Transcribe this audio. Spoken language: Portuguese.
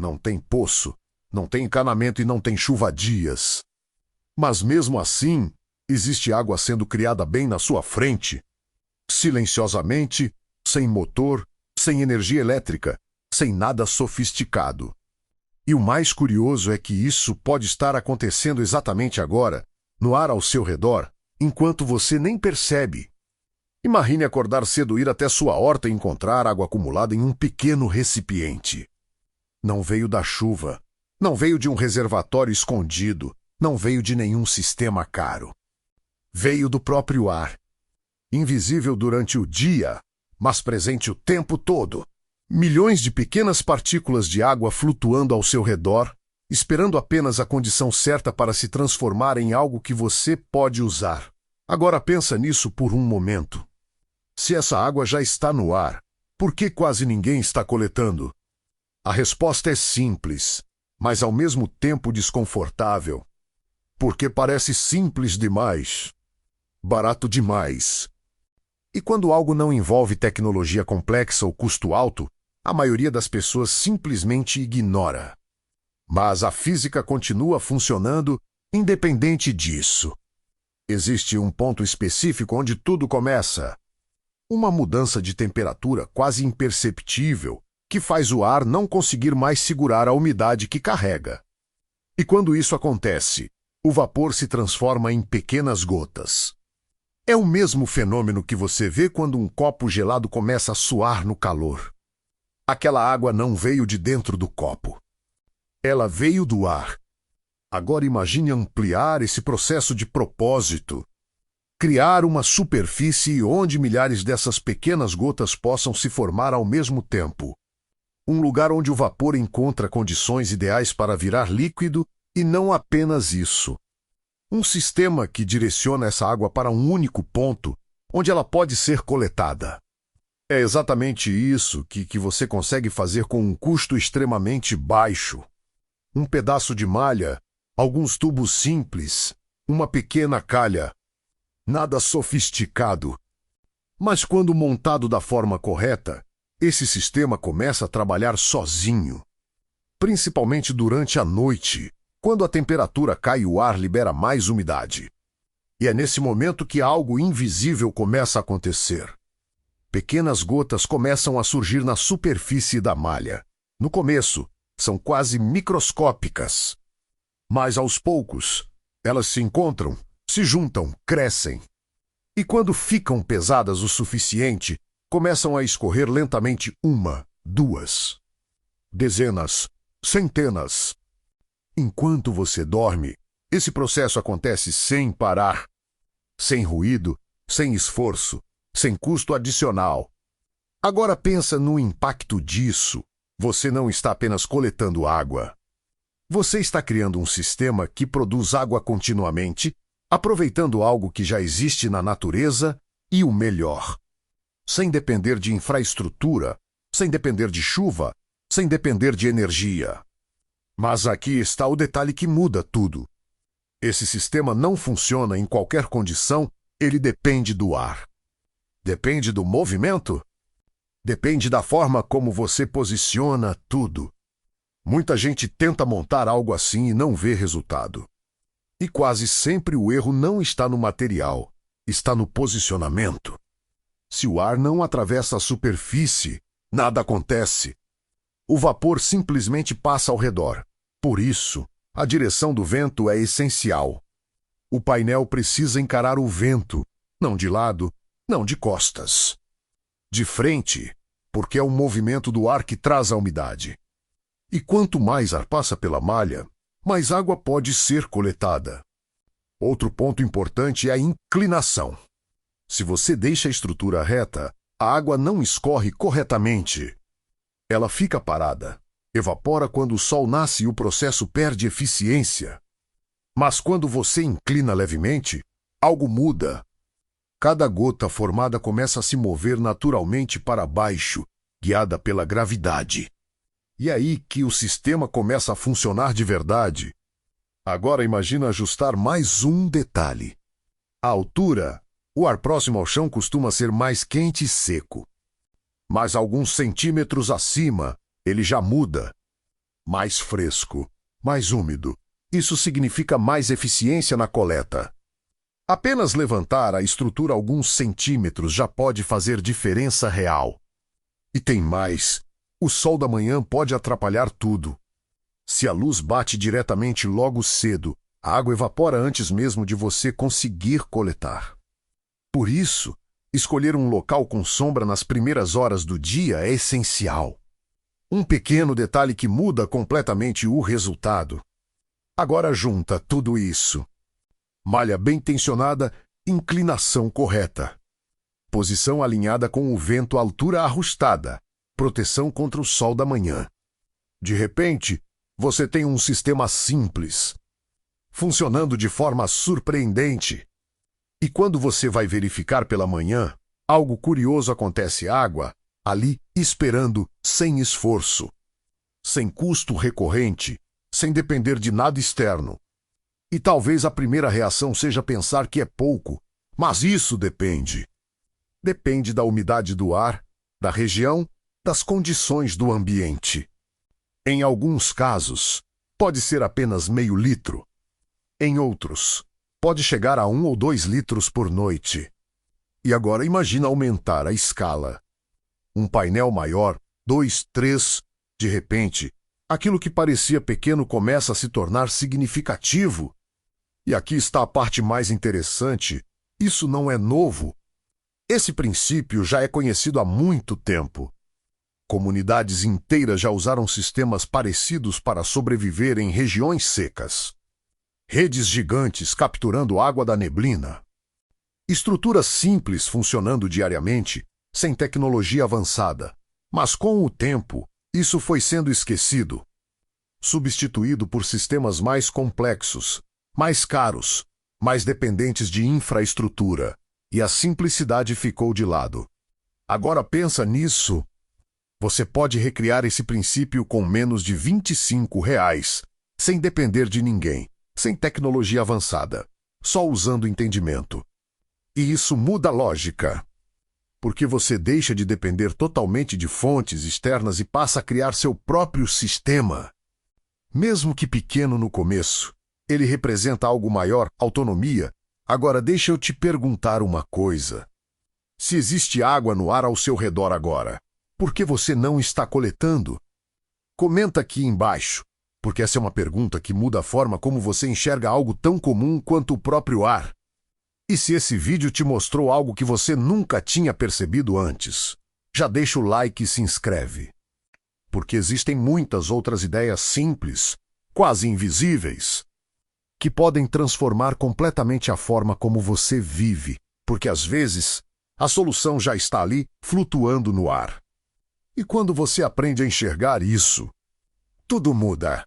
não tem poço, não tem encanamento e não tem chuva há dias. Mas mesmo assim, existe água sendo criada bem na sua frente, silenciosamente, sem motor, sem energia elétrica, sem nada sofisticado. E o mais curioso é que isso pode estar acontecendo exatamente agora, no ar ao seu redor, enquanto você nem percebe. Imagine acordar cedo, ir até sua horta e encontrar água acumulada em um pequeno recipiente. Não veio da chuva, não veio de um reservatório escondido, não veio de nenhum sistema caro. Veio do próprio ar. Invisível durante o dia, mas presente o tempo todo. Milhões de pequenas partículas de água flutuando ao seu redor, esperando apenas a condição certa para se transformar em algo que você pode usar. Agora pensa nisso por um momento. Se essa água já está no ar, por que quase ninguém está coletando? A resposta é simples, mas ao mesmo tempo desconfortável. Porque parece simples demais, barato demais. E quando algo não envolve tecnologia complexa ou custo alto, a maioria das pessoas simplesmente ignora. Mas a física continua funcionando independente disso. Existe um ponto específico onde tudo começa. Uma mudança de temperatura quase imperceptível que faz o ar não conseguir mais segurar a umidade que carrega. E quando isso acontece, o vapor se transforma em pequenas gotas. É o mesmo fenômeno que você vê quando um copo gelado começa a suar no calor. Aquela água não veio de dentro do copo. Ela veio do ar. Agora imagine ampliar esse processo de propósito. Criar uma superfície onde milhares dessas pequenas gotas possam se formar ao mesmo tempo. Um lugar onde o vapor encontra condições ideais para virar líquido e não apenas isso. Um sistema que direciona essa água para um único ponto, onde ela pode ser coletada. É exatamente isso que você consegue fazer com um custo extremamente baixo. Um pedaço de malha, alguns tubos simples, uma pequena calha. Nada sofisticado. Mas quando montado da forma correta, esse sistema começa a trabalhar sozinho. Principalmente durante a noite, quando a temperatura cai e o ar libera mais umidade. E é nesse momento que algo invisível começa a acontecer. Pequenas gotas começam a surgir na superfície da malha. No começo, são quase microscópicas. Mas aos poucos, elas se encontram, se juntam, crescem. E quando ficam pesadas o suficiente, começam a escorrer lentamente uma, duas, dezenas, centenas. Enquanto você dorme, esse processo acontece sem parar, sem ruído, sem esforço, sem custo adicional. Agora pensa no impacto disso. Você não está apenas coletando água. Você está criando um sistema que produz água continuamente, aproveitando algo que já existe na natureza e o melhor. Sem depender de infraestrutura, sem depender de chuva, sem depender de energia. Mas aqui está o detalhe que muda tudo. Esse sistema não funciona em qualquer condição, ele depende do ar. Depende do movimento? Depende da forma como você posiciona tudo. Muita gente tenta montar algo assim e não vê resultado. E quase sempre o erro não está no material, está no posicionamento. Se o ar não atravessa a superfície, nada acontece. O vapor simplesmente passa ao redor. Por isso, a direção do vento é essencial. O painel precisa encarar o vento, não de lado, não de costas. De frente, porque é o movimento do ar que traz a umidade. E quanto mais ar passa pela malha, mais água pode ser coletada. Outro ponto importante é a inclinação. Se você deixa a estrutura reta, a água não escorre corretamente. Ela fica parada, evapora quando o sol nasce e o processo perde eficiência. Mas quando você inclina levemente, algo muda. Cada gota formada começa a se mover naturalmente para baixo, guiada pela gravidade. E é aí que o sistema começa a funcionar de verdade. Agora imagina ajustar mais um detalhe. A altura, o ar próximo ao chão costuma ser mais quente e seco. Mas alguns centímetros acima, ele já muda. mais fresco, mais úmido. Isso significa mais eficiência na coleta. Apenas levantar a estrutura alguns centímetros já pode fazer diferença real. E tem mais. O sol da manhã pode atrapalhar tudo. Se a luz bate diretamente logo cedo, a água evapora antes mesmo de você conseguir coletar. Por isso, escolher um local com sombra nas primeiras horas do dia é essencial. Um pequeno detalhe que muda completamente o resultado. Agora junta tudo isso. Malha bem tensionada, inclinação correta. Posição alinhada com o vento, altura ajustada. Proteção contra o sol da manhã. De repente, você tem um sistema simples, funcionando de forma surpreendente. E quando você vai verificar pela manhã, algo curioso acontece: água ali esperando, sem esforço, sem custo recorrente, sem depender de nada externo. E talvez a primeira reação seja pensar que é pouco, mas isso depende. Depende da umidade do ar, da região, das condições do ambiente. Em alguns casos, pode ser apenas meio litro. Em outros, pode chegar a 1 ou 2 litros por noite. E agora imagina aumentar a escala. Um painel maior, 2, 3, de repente, aquilo que parecia pequeno começa a se tornar significativo. E aqui está a parte mais interessante: isso não é novo. Esse princípio já é conhecido há muito tempo. Comunidades inteiras já usaram sistemas parecidos para sobreviver em regiões secas. Redes gigantes capturando água da neblina. Estruturas simples funcionando diariamente, sem tecnologia avançada. Mas com o tempo, isso foi sendo esquecido. Substituído por sistemas mais complexos, mais caros, mais dependentes de infraestrutura. E a simplicidade ficou de lado. Agora pensa nisso. Você pode recriar esse princípio com menos de R$ 25, sem depender de ninguém, sem tecnologia avançada, só usando entendimento. E isso muda a lógica. Porque você deixa de depender totalmente de fontes externas e passa a criar seu próprio sistema. Mesmo que pequeno no começo, ele representa algo maior, autonomia. Agora deixa eu te perguntar uma coisa. Se existe água no ar ao seu redor agora, por que você não está coletando? Comenta aqui embaixo, porque essa é uma pergunta que muda a forma como você enxerga algo tão comum quanto o próprio ar. E se esse vídeo te mostrou algo que você nunca tinha percebido antes, já deixa o like e se inscreve. Porque existem muitas outras ideias simples, quase invisíveis, que podem transformar completamente a forma como você vive, porque às vezes a solução já está ali, flutuando no ar. E quando você aprende a enxergar isso, tudo muda.